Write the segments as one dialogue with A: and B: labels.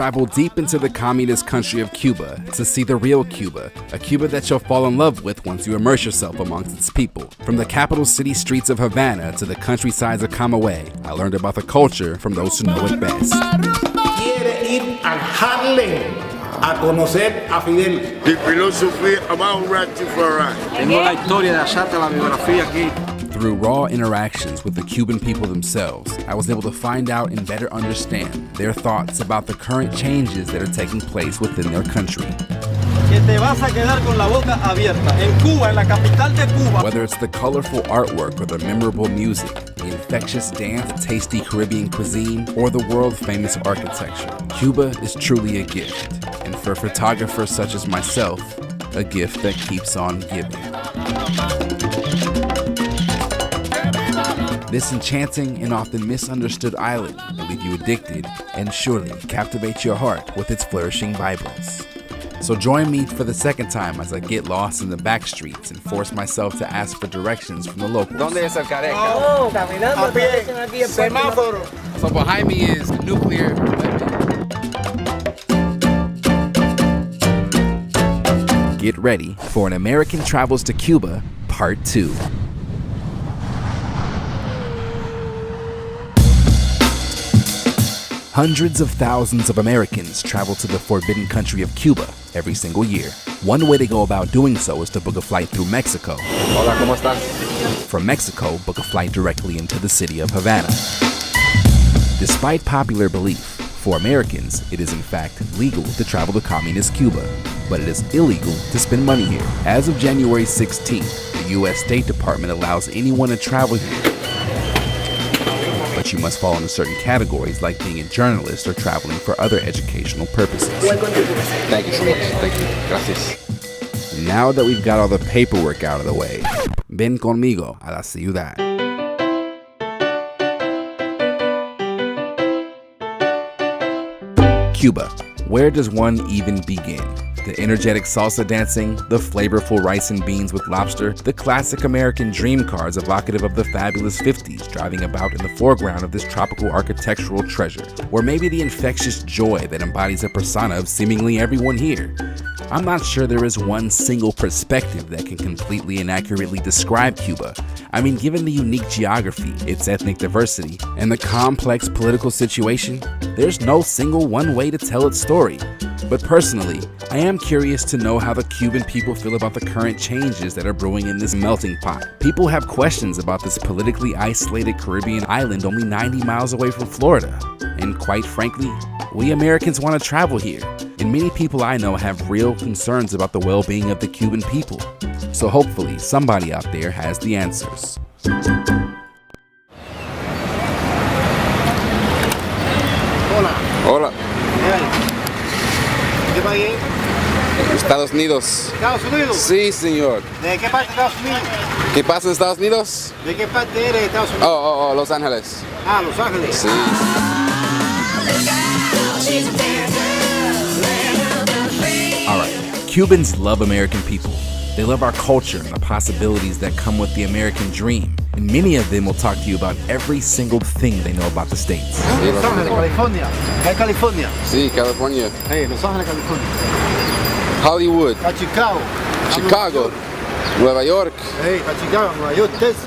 A: travel deep into the communist country of Cuba to see the real Cuba, a Cuba that you'll fall in love with once you immerse yourself amongst its people. From the capital city streets of Havana to the countrysides of Camagüey, I learned about the culture from those who know it best.
B: Quiere ir al Harlem a conocer a Fidel.
C: The philosophy about Rastafari.
D: Tengo la historia de Asata, la biografía aquí.
A: Through raw interactions with the Cuban people themselves, I was able to find out and better understand their thoughts about the current changes that are taking place within their country.
D: Que te vas a quedar con la boca abierta. En Cuba, en la capital de Cuba.
A: Whether it's the colorful artwork or the memorable music, the infectious dance, tasty Caribbean cuisine, or the world-famous architecture, Cuba is truly a gift. And for photographers such as myself, a gift that keeps on giving. This enchanting and often misunderstood island will leave you addicted and surely captivate your heart with its flourishing vibrance. So join me for the second time as I get lost in the back streets and force myself to ask for directions from the locals.
D: ¿Dónde es el Careca?
E: Oh, caminando.
D: A pie. Semáforo.
A: So behind me is nuclear weapon. Get ready for an American Travels to Cuba, Part 2. Hundreds of thousands of Americans travel to the forbidden country of Cuba every single year. One way to go about doing so is to book a flight through Mexico.
D: Hola, ¿cómo estás?
A: From Mexico, book a flight directly into the city of Havana. Despite popular belief, for Americans, it is in fact legal to travel to communist Cuba, but it is illegal to spend money here. As of January 16th, the U.S. State Department allows anyone to travel here, but you must fall into certain categories like being a journalist or traveling for other educational purposes.
D: Thank you so much. Thank you. Gracias.
A: Now that we've got all the paperwork out of the way, ven conmigo a la ciudad. Cuba. Where does one even begin? The energetic salsa dancing, the flavorful rice and beans with lobster, the classic American dream cars evocative of the fabulous 50s driving about in the foreground of this tropical architectural treasure, or maybe the infectious joy that embodies a persona of seemingly everyone here. I'm not sure there is one single perspective that can completely and accurately describe Cuba. I mean, given the unique geography, its ethnic diversity, and the complex political situation, there's no single one way to tell its story. But personally, I am curious to know how the Cuban people feel about the current changes that are brewing in this melting pot. People have questions about this politically isolated Caribbean island only 90 miles away from Florida. And quite frankly, we Americans want to travel here. And many people I know have real concerns about the well-being of the Cuban people. So hopefully somebody out there has the answers.
D: Hola.
B: ¿Qué país?
D: Estados Unidos.
B: ¿Estados Unidos?
D: Sí, señor.
B: ¿De qué parte de Estados Unidos?
D: ¿Qué pasa en Estados Unidos?
B: ¿De qué parte eres de Estados Unidos?
D: Oh, Los Ángeles.
B: Ah, Los Ángeles.
D: Sí.
A: Alright, Cubans love American people. They love our culture and the possibilities that come with the American dream. And many of them will talk to you about every single thing they know about the States.
D: Sí,
B: Los Ángeles, California. ¿Qué es California?
D: Sí, California.
B: Hey, Los Ángeles, California.
D: Hollywood.
B: A Chicago.
D: Chicago. Nueva York.
B: Hey, a Chicago, Nueva York, Texas.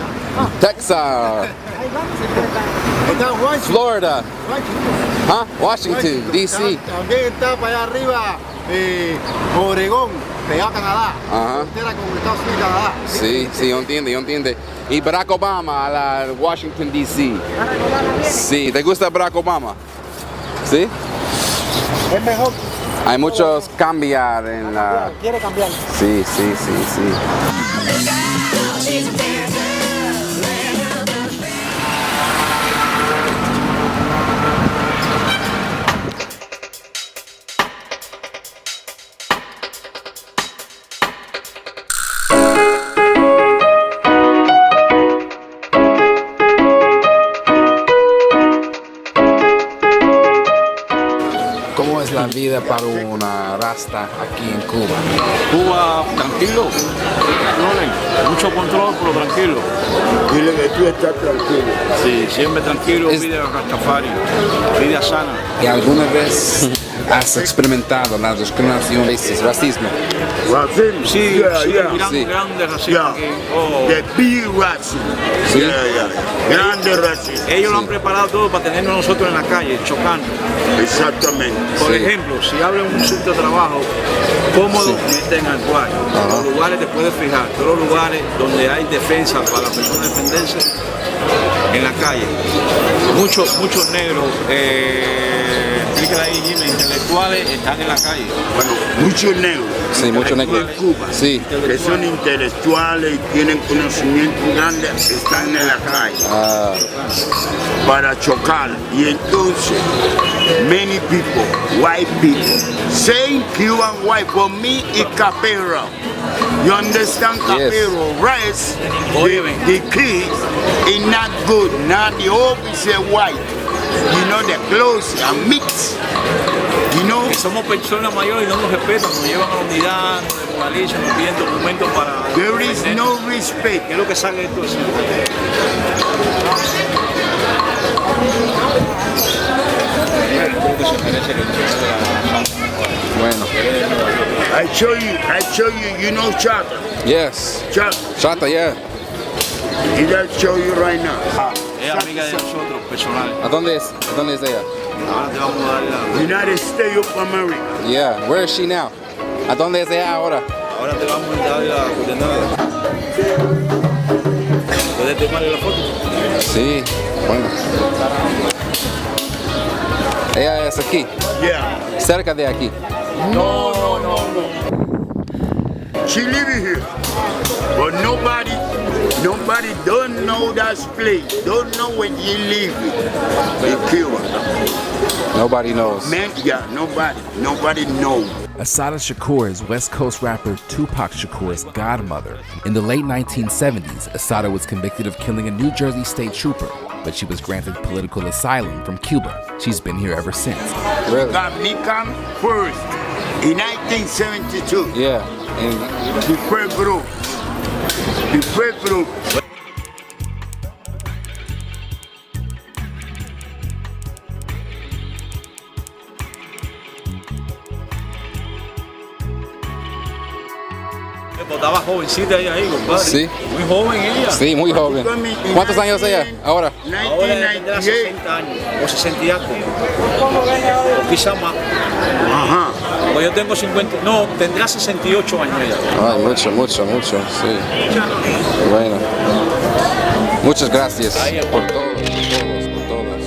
D: Texas.
B: Está en Washington.
D: Florida. Huh? Washington, D.C.
B: También está para allá arriba, Oregón, pegado a Canadá.
D: Ajá.
B: Frontera con Estados Unidos y Canadá.
D: Sí, yo entiendo. Y Barack Obama a la Washington, D.C. Sí, ¿te gusta Barack Obama? ¿Sí?
B: Es mejor.
D: Hay muchos cambiar en la...
B: Quiere cambiar.
D: Sí.
A: ¿Cómo es la vida para una rasta aquí en Cuba?
D: Cuba, tranquilo. No,
E: Mucho control, pero tranquilo.
C: Dile que tú estás tranquilo.
E: Sí, siempre tranquilo, vida Rastafari, vida sana.
A: ¿Y alguna vez has experimentado la discriminación, racismo?
C: Racism?
E: Sí,
C: yeah.
E: grande racismo
C: Yeah.
E: aquí. Oh.
C: The big racism.
A: Sí.
C: Yeah. Grande racismo.
E: Ellos lo han preparado todo para tenernos nosotros en la calle, chocando.
C: Exactamente.
E: Por
A: Sí.
E: ejemplo, si abren un sitio de trabajo cómodo, meten al guardia. Los lugares te puedes fijar, todos los lugares donde hay defensa para la persona defenderse en la calle. Muchos negros, explíquenle ahí, Jimmy, intelectuales están en la calle.
C: Bueno, muchos negros.
A: Sí, muchos negros.
C: En Cuba.
A: Sí.
C: Que son intelectuales y tienen conocimiento grande, están en la calle para chocar. Y entonces, many people, white people, saying Cuban white, for me it's capero. You understand capero? Rice, the key is not good. Not the officer white. You know, the clothes are mixed. You know?
E: Que somos personas mayores y no nos respetan, nos llevan a la unidad, nos desmoralizan, nos piden documentos para...
C: There is no respect.
E: ¿Qué es lo que sale de esto?
A: Bueno.
C: I show you, you know Chata?
A: Yes. Chata, yeah.
C: Did I show you right now?
E: Es amiga de nosotros, personal.
A: ¿A dónde es ella?
E: Ahora te vamos a dar la...
C: United States of America.
A: Yeah. Where is she now? ¿A dónde es ella ahora?
E: Ahora te vamos a dar la coordenada. ¿Puedes tomarle la foto?
A: Sí. Bueno. Ella es aquí.
C: Yeah.
A: Cerca de aquí.
C: No. She living here, but nobody don't know that place. Don't know when she living in Cuba.
A: Nobody knows.
C: Man, yeah, nobody knows.
A: Assata Shakur is West Coast rapper Tupac Shakur's godmother. In the late 1970s, Assata was convicted of killing a New Jersey state trooper, but she was granted political asylum from Cuba. She's been here ever since. Really?
C: Got me come first in 1972.
A: Yeah.
C: The first group.
E: Estaba jovencita ella ahí, compadre.
A: Sí.
E: Muy joven ella.
A: Sí, muy joven. ¿Cuántos años ella ahora?
E: Ahora tendrá 60 años, o 60 y algo. O quizá más.
C: Ajá.
E: Pues yo tengo 50, no, tendrá 68 años ella.
A: Ay, mucho, sí. Bueno. Muchas gracias por todo, por todas.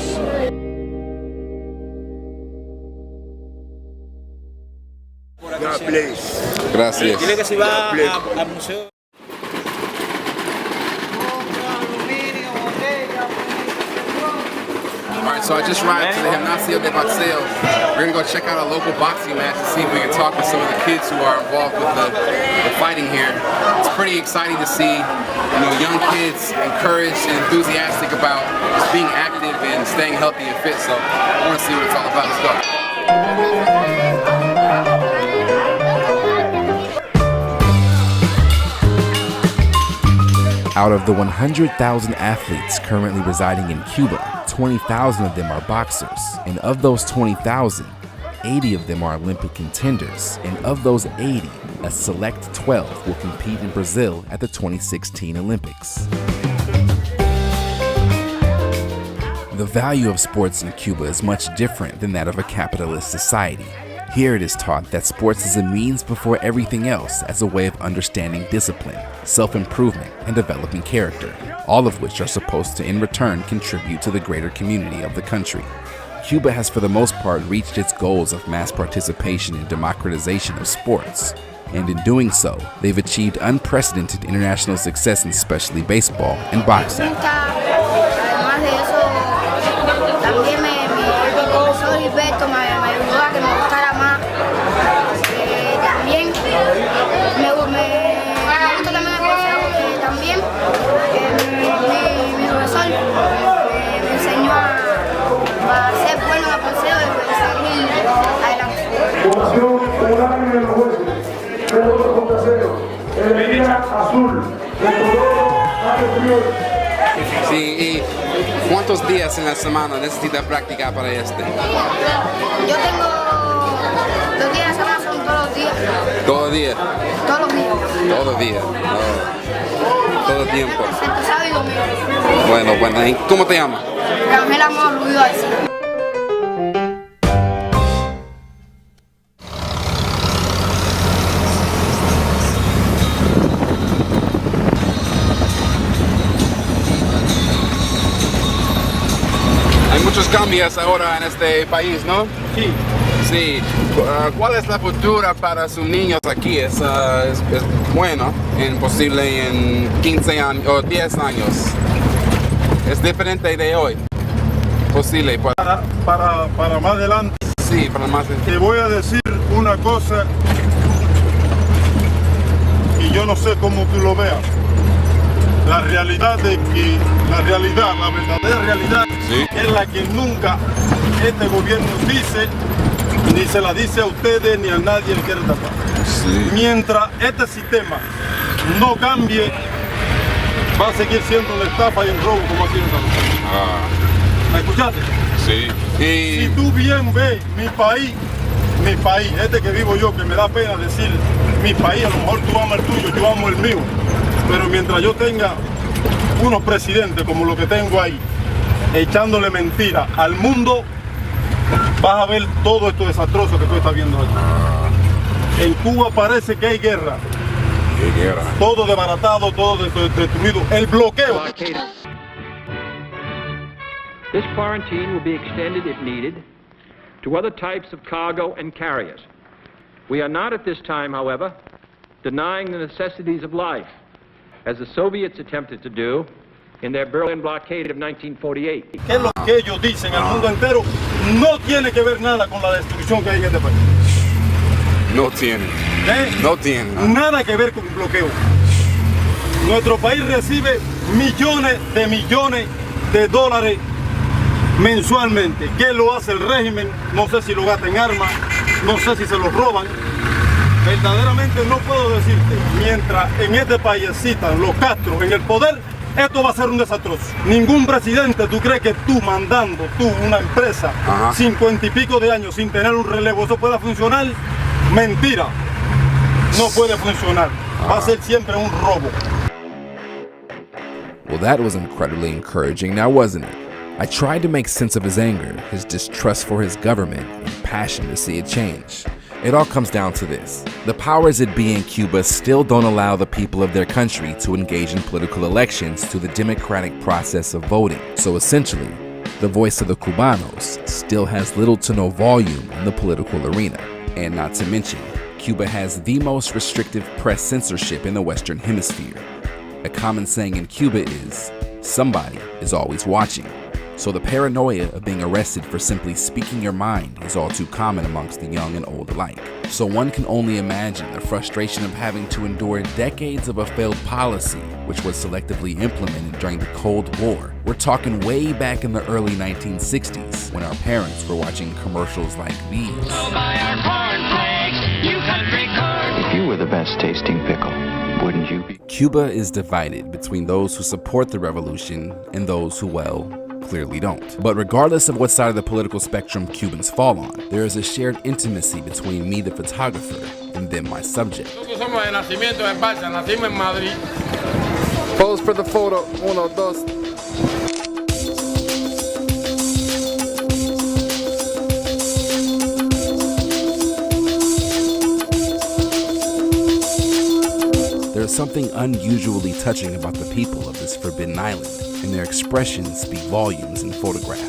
C: God bless.
A: Gracias.
E: Dile que si va al museo.
A: Alright, so I just arrived to the Gimnasio de Boxeo. We're gonna go check out a local boxing match to see if we can talk with some of the kids who are involved with the fighting here. It's pretty exciting to see, young kids encouraged and enthusiastic about just being active and staying healthy and fit. So I want to see what it's all about. Let's go. Out of the 100,000 athletes currently residing in Cuba, 20,000 of them are boxers. And of those 20,000, 80 of them are Olympic contenders. And of those 80, a select 12 will compete in Brazil at the 2016 Olympics. The value of sports in Cuba is much different than that of a capitalist society. Here it is taught that sports is a means before everything else as a way of understanding discipline, self-improvement, and developing character, all of which are supposed to in return contribute to the greater community of the country. Cuba has for the most part reached its goals of mass participation and democratization of sports, and in doing so, they've achieved unprecedented international success in especially baseball and boxing.
F: Azul,
D: ¿Cuántos días en la semana necesita practicar para este?
F: Yo tengo 2 días a la semana, son todos los días.
D: ¿Todo el día?
F: Todos los días.
D: Todo el día. Todo el tiempo.
F: Excepto sábado y domingo.
D: Bueno. ¿Y cómo te llamas?
F: Camila Amor, Ruido así.
D: Hay muchos cambios ahora en este país, ¿no?
E: Sí.
D: Sí. ¿Cuál es la futura para sus niños aquí? Es bueno, posible en 15 años o 10 años. Es diferente de hoy. Posible.
G: Para más adelante,
D: Sí, para más.
G: te voy a decir una cosa y yo no sé cómo tú lo veas. La realidad de que, la verdadera realidad
D: Sí.
G: es la que nunca este gobierno dice, ni se la dice a ustedes ni a nadie el que quiere tapar.
D: Sí.
G: Mientras este sistema no cambie, va a seguir siendo una estafa y un robo como ha sido hasta ahora. ¿Me escuchaste?
D: Sí.
G: Si tú bien ves mi país, este que vivo yo, que me da pena decir mi país, a lo mejor tú amas el tuyo, yo amo el mío, pero mientras yo tenga unos presidentes como los que tengo ahí, echándole mentira al mundo, vas a ver todo esto desastroso que tú estás viendo aquí. En Cuba parece que hay guerra.
D: ¿Qué guerra?
G: Todo desbaratado, todo destruido. El bloqueo.
H: This quarantine will be extended, if needed, to other types of cargo and carriers. We are not at this time, however, denying the necessities of life, as the Soviets attempted to do in their Berlin blockade of 1948.
G: Que es lo que ellos dicen al mundo entero, no tiene que ver nada con la destrucción que hay en este país.
D: No tiene. No tiene.
G: Nada que ver con un bloqueo. Nuestro país recibe millones de dólares mensualmente. ¿Qué lo hace el régimen? No sé si lo gasta en armas, no sé si se lo roban. Verdaderamente no puedo decirte, mientras en este país existan los Castro en el poder, esto va a ser un desastroso. Ningún presidente, ¿tú crees que tú mandando, una empresa, 50 y pico de años sin tener un relevo, eso pueda funcionar? Mentira, no puede funcionar. Va a ser siempre un robo.
A: Well, that was incredibly encouraging, now wasn't it? I tried to make sense of his anger, his distrust for his government, and passion to see it change. It all comes down to this. The powers that be in Cuba still don't allow the people of their country to engage in political elections through the democratic process of voting. So essentially, the voice of the Cubanos still has little to no volume in the political arena. And not to mention, Cuba has the most restrictive press censorship in the Western Hemisphere. A common saying in Cuba is, somebody is always watching. So the paranoia of being arrested for simply speaking your mind is all too common amongst the young and old alike. So one can only imagine the frustration of having to endure decades of a failed policy, which was selectively implemented during the Cold War. We're talking way back in the early 1960s, when our parents were watching commercials like these.
I: If you were the best tasting pickle, wouldn't you be?
A: Cuba is divided between those who support the revolution and those who, well, clearly don't. But regardless of what side of the political spectrum Cubans fall on, there is a shared intimacy between me, the photographer, and them, my subject.
B: Nosotros somos de nacimiento en Barça, nacimos en Madrid.
D: Pose for the photo. 1, 2.
A: There is something unusually touching about the people of this forbidden island, and their expressions speak volumes in photograph.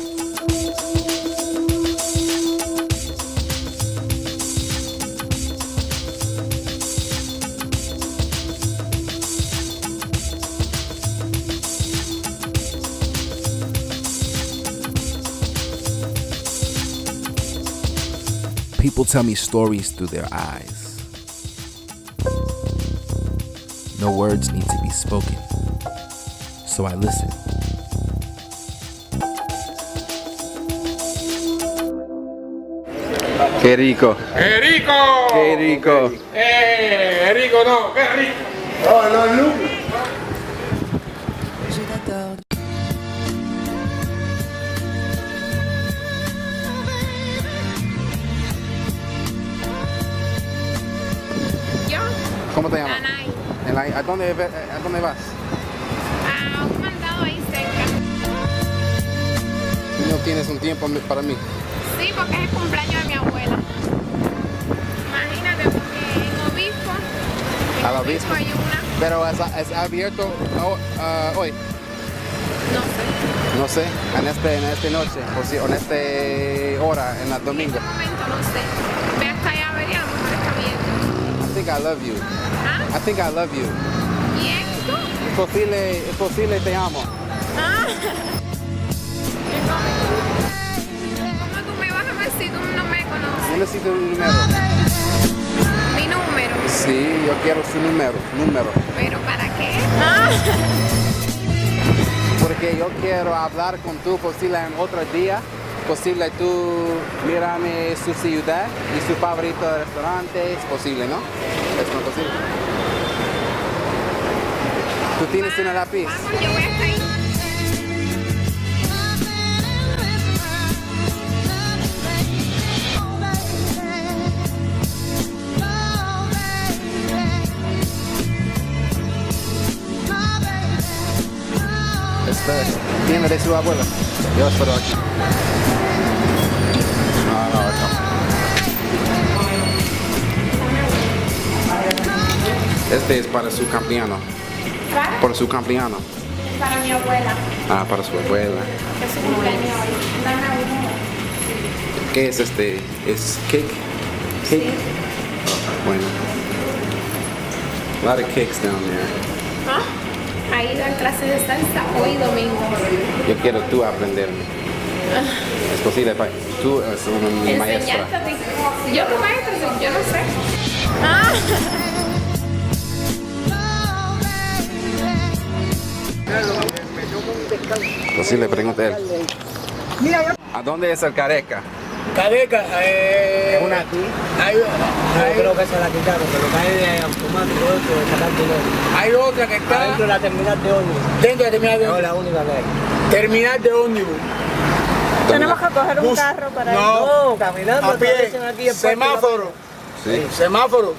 A: People tell me stories through their eyes. No words need to be spoken, so I listen.
D: Qué rico.
B: ¡Qué rico!
D: Qué rico.
B: Rico no, qué rico.
C: Oh, no, look.
D: ¿Cómo te llamas?
F: Anay.
D: ¿A dónde vas?
F: A un mandado ahí cerca.
D: ¿No tienes un tiempo para mí?
F: Sí, porque es el cumpleaños de mi abuela. Imagínate, porque en obispo.
D: ¿Al obispo?
F: Hay una.
D: Pero es abierto hoy.
F: No sé.
D: No sé, en esta noche, o si, en esta hora, en el domingo.
F: En este momento no sé. Ve hasta allá a ver y a lo mejor está abierto.
D: I think I love you.
F: ¿Ah?
D: I think I love you.
F: ¿Quién? ¿Tú?
D: Es posible, te amo.
F: Ah. ¿Cómo tú me vas a ver si tú no me conoces?
D: Yo necesito un número.
F: Mi número.
D: Sí, yo quiero su número.
F: ¿Pero para qué? Ah.
D: Porque yo quiero hablar con tú posible en otro día. Posible tú mírame su ciudad y su favorito restaurante. Es posible, ¿no? Es no posible. ¿Tú tienes una lápiz?
F: Vamos, yo voy hasta ahí.
D: Tiene de su abuela. Yo espero aquí. No. Este es para su campeano.
F: ¿Para?
D: Por su campeano.
F: Para mi abuela.
D: Ah, para su abuela.
F: Es su cumpleaños hoy. Dame uno.
D: ¿Qué es este? ¿Es cake? ¿Cake?
F: Sí.
D: Bueno. A lot of cakes down there.
F: ¿Ah? Ahí dan clases de salsa hoy domingo.
D: Yo quiero tú aprender. Es posible, tú eres una maestra.
F: Enseñarte a ti. Yo no maestra, yo no sé. Ah.
D: Posible, pregunta él. ¿A dónde es el Careca?
J: Careca,
G: Una aquí.
J: yo creo que se la quitaron, pero cae automático eso de sacar dinero.
G: Hay otra que está
J: Dentro de la terminal de ómnibus.
G: dentro de la terminal de
J: No,
G: ómnibus.
J: la única que hay.
G: Terminal de ómnibus.
K: Tenemos que coger un carro para ir.
G: No,
J: caminando,
G: a pie,
J: atraviesan aquí el parque.
G: semáforo,
D: Sí.
G: semáforo,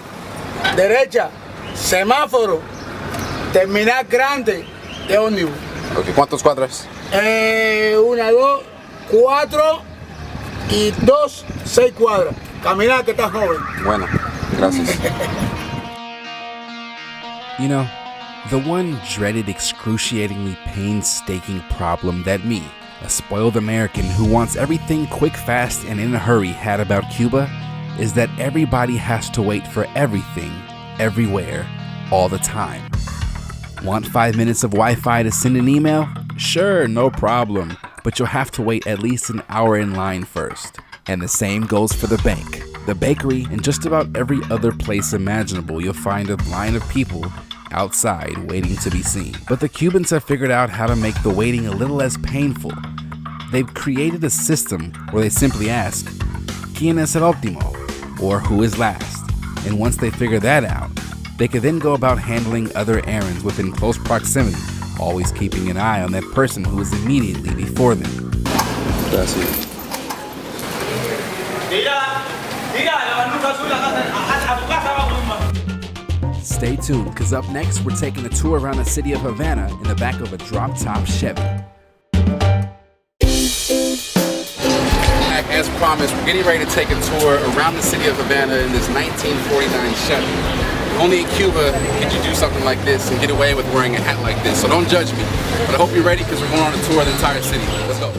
G: derecha, semáforo, terminal grande de ómnibus.
D: Okay. ¿Cuántos cuadras?
G: 1, 2, 4 y 2, 6 cuadras. Caminar que estás joven.
D: Bueno, gracias.
A: You know, the one dreaded, excruciatingly painstaking problem that me, a spoiled American who wants everything quick, fast, and in a hurry had about Cuba is that everybody has to wait for everything, everywhere, all the time. Want 5 minutes of Wi-Fi to send an email? Sure, no problem, but you'll have to wait at least an hour in line first. And the same goes for the bank, the bakery, and just about every other place imaginable. You'll find a line of people outside waiting to be seen. But the Cubans have figured out how to make the waiting a little less painful. They've created a system where they simply ask, ¿Quién es el último? Or who is last? And once they figure that out, they can then go about handling other errands within close proximity, always keeping an eye on that person who is immediately before them.
D: Gracias.
A: Stay tuned, because up next, we're taking a tour around the city of Havana in the back of a drop-top Chevy.
D: As promised, we're getting ready to take a tour around the city of Havana in this 1949 Chevy. Only in Cuba could you do something like this and get away with wearing a hat like this, so don't judge me. But I hope you're ready because we're going on a tour of the entire city. Let's go.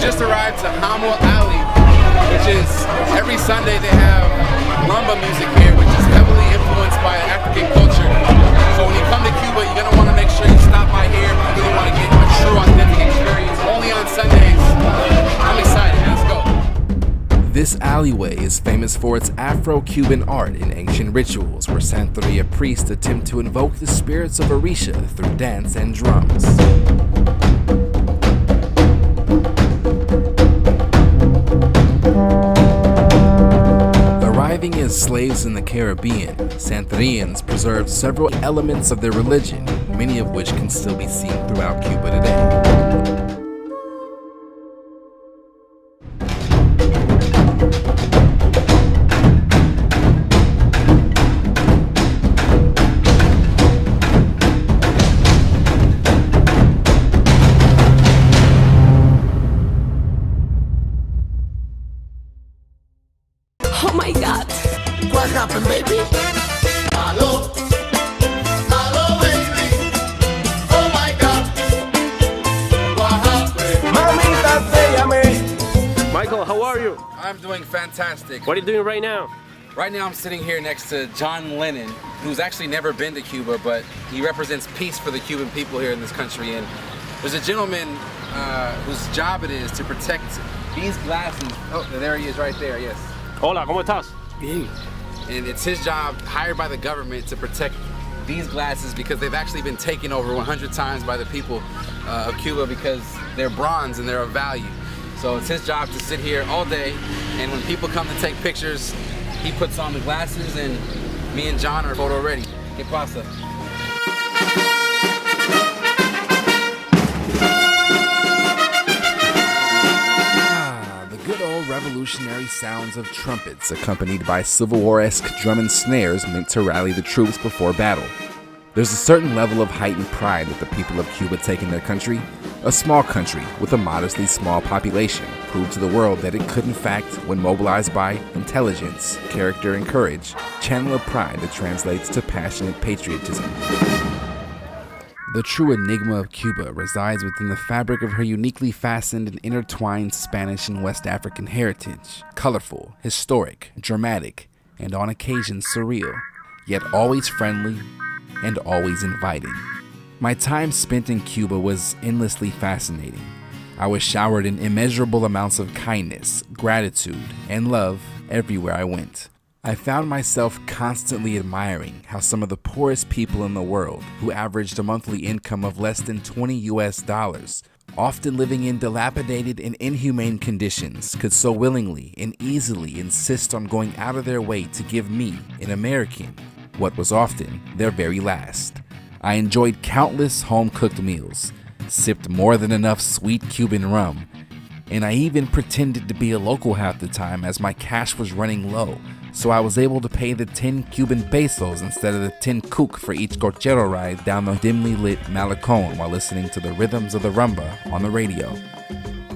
D: Just arrived to Hamel Alley, which is every Sunday they have rumba music here, which is heavily influenced by African culture. So when you come to Cuba, you're gonna want to make sure you stop by here if you really want to get a true, authentic experience. Only on Sundays. I'm excited. Let's go.
A: This This alleyway is famous for its Afro-Cuban art and ancient rituals where Santeria priests attempt to invoke the spirits of Orisha through dance and drums. Arriving as slaves in the Caribbean, Santerians preserved several elements of their religion, many of which can still be seen throughout Cuba today.
K: Oh my God.
B: What happened, baby? Hello? Hello, baby. Oh my God. What happened? Mamita, te llamé.
L: Michael, how are you?
A: I'm doing fantastic.
L: What are you doing right now?
A: Right now I'm sitting here next to John Lennon, who's actually never been to Cuba, but he represents peace for the Cuban people here in this country. And there's a gentleman whose job it is to protect these glasses. Oh, there he is right there, yes.
L: Hola, ¿cómo estás?
A: Bien. And it's his job, hired by the government, to protect these glasses because they've actually been taken over 100 times by the people of Cuba because they're bronze and they're of value. So it's his job to sit here all day, and when people come to take pictures, he puts on the glasses, and me and John are photo ready. ¿Qué pasa? Good old revolutionary sounds of trumpets accompanied by Civil War-esque drum and snares meant to rally the troops before battle. There's a certain level of heightened pride that the people of Cuba take in their country. A small country with a modestly small population proved to the world that it could in fact, when mobilized by intelligence, character, and courage, channel a pride that translates to passionate patriotism. The true enigma of Cuba resides within the fabric of her uniquely fastened and intertwined Spanish and West African heritage. Colorful, historic, dramatic, and on occasion surreal, yet always friendly and always inviting. My time spent in Cuba was endlessly fascinating. I was showered in immeasurable amounts of kindness, gratitude, and love everywhere I went. I found myself constantly admiring how some of the poorest people in the world, who averaged a monthly income of less than $20 US, often living in dilapidated and inhumane conditions, could so willingly and easily insist on going out of their way to give me, an American, what was often their very last. I enjoyed countless home-cooked meals, sipped more than enough sweet Cuban rum, and I even pretended to be a local half the time as my cash was running low, so I was able to pay the 10 Cuban pesos instead of the 10 cook for each cochero ride down the dimly lit Malecon while listening to the rhythms of the rumba on the radio.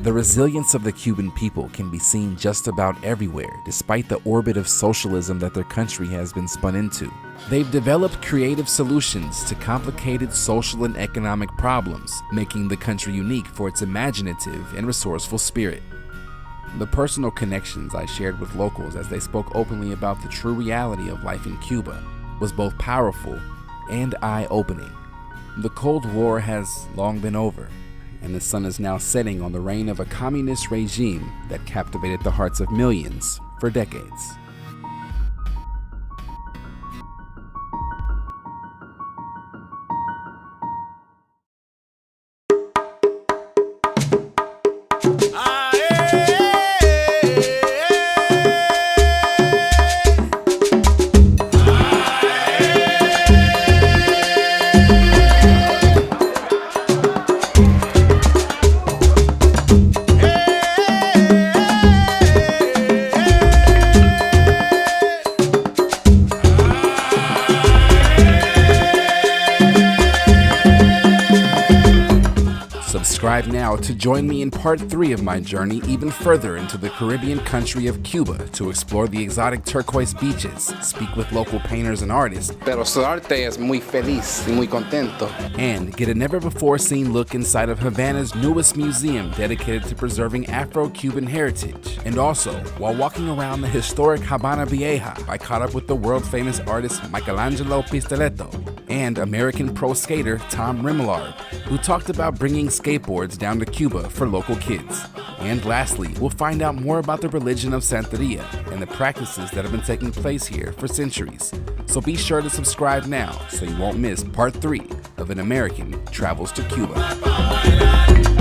A: The resilience of the Cuban people can be seen just about everywhere, despite the orbit of socialism that their country has been spun into. They've developed creative solutions to complicated social and economic problems, making the country unique for its imaginative and resourceful spirit. The personal connections I shared with locals as they spoke openly about the true reality of life in Cuba was both powerful and eye-opening. The Cold War has long been over, and the sun is now setting on the reign of a communist regime that captivated the hearts of millions for decades. Subscribe now to join me in part 3 of my journey even further into the Caribbean country of Cuba to explore the exotic turquoise beaches, speak with local painters and artists,
D: Pero su arte es muy feliz y muy contento.
A: and get a never-before-seen look inside of Havana's newest museum dedicated to preserving Afro-Cuban heritage. And also, while walking around the historic Habana Vieja, I caught up with the world-famous artist Michelangelo Pistoletto and American pro skater Tom Remillard, who talked about bringing skateboards down to Cuba for local kids. And lastly, we'll find out more about the religion of Santeria and the practices that have been taking place here for centuries. So be sure to subscribe now so you won't miss part 3 of An American Travels to Cuba.